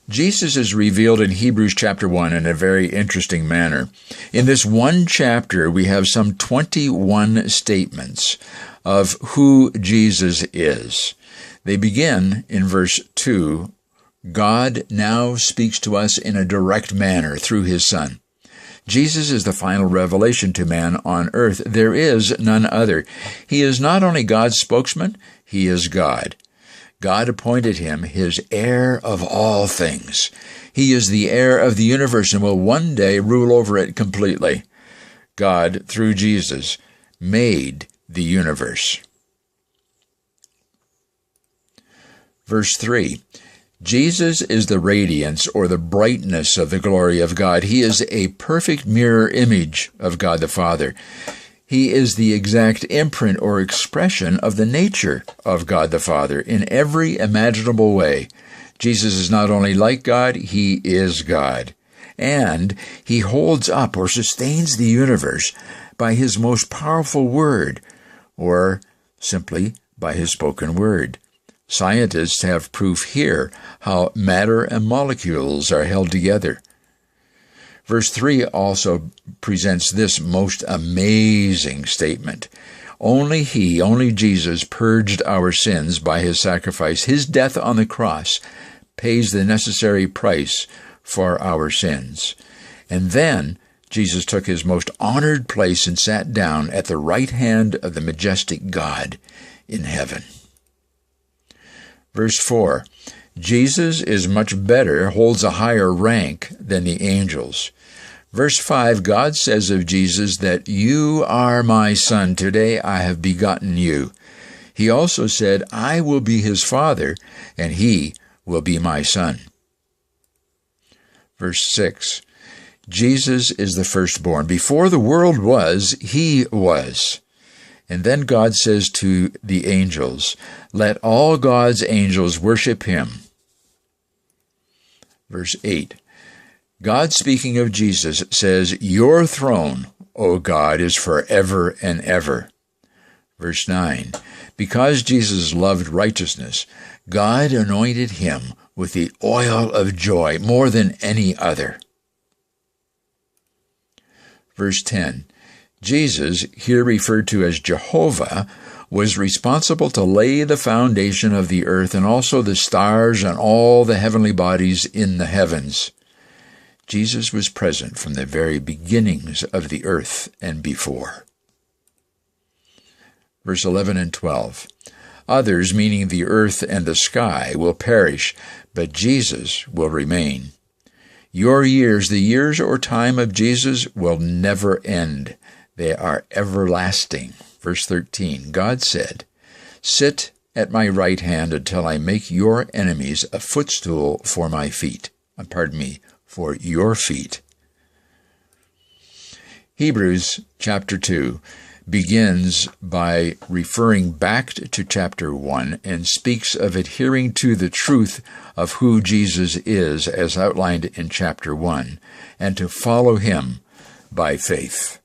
Jesus is revealed in Hebrews chapter 1 in a very interesting manner. In this one chapter, we have some 21 statements of who Jesus is. They begin in verse 2. God now speaks to us in a direct manner through his Son. Jesus is the final revelation to man on earth. There is none other. He is not only God's spokesman, he is God. God appointed him his heir of all things. He is the heir of the universe and will one day rule over it completely. God, through Jesus, made the universe. Verse 3. Jesus is the radiance or the brightness of the glory of God. He is a perfect mirror image of God the Father. He is the exact imprint or expression of the nature of God the Father in every imaginable way. Jesus is not only like God, he is God. And he holds up or sustains the universe by his most powerful word, or simply by his spoken word. Scientists have proof here how matter and molecules are held together. Verse 3 also presents this most amazing statement. Only Jesus, purged our sins by his sacrifice. His death on the cross pays the necessary price for our sins. And then Jesus took his most honored place and sat down at the right hand of the majestic God in heaven. Verse 4, Jesus is much better, holds a higher rank than the angels. Verse 5, God says of Jesus that you are my son. Today I have begotten you. He also said, I will be his father, and he will be my son. Verse 6, Jesus is the firstborn. Before the world was, he was. And then God says to the angels, let all God's angels worship him. Verse 8, God, speaking of Jesus, says, your throne, O God, is forever and ever. Verse 9, because Jesus loved righteousness, God anointed him with the oil of joy more than any other. Verse 10, Jesus, here referred to as Jehovah, was responsible to lay the foundation of the earth and also the stars and all the heavenly bodies in the heavens. Jesus was present from the very beginnings of the earth and before. Verse 11 and 12. Others, meaning the earth and the sky, will perish, but Jesus will remain. Your years, the years or time of Jesus, will never end. They are everlasting. Verse 13, God said, sit at my right hand until I make your enemies a footstool for my feet. For your feet. Hebrews chapter 2 begins by referring back to chapter 1 and speaks of adhering to the truth of who Jesus is as outlined in chapter 1 and to follow him by faith.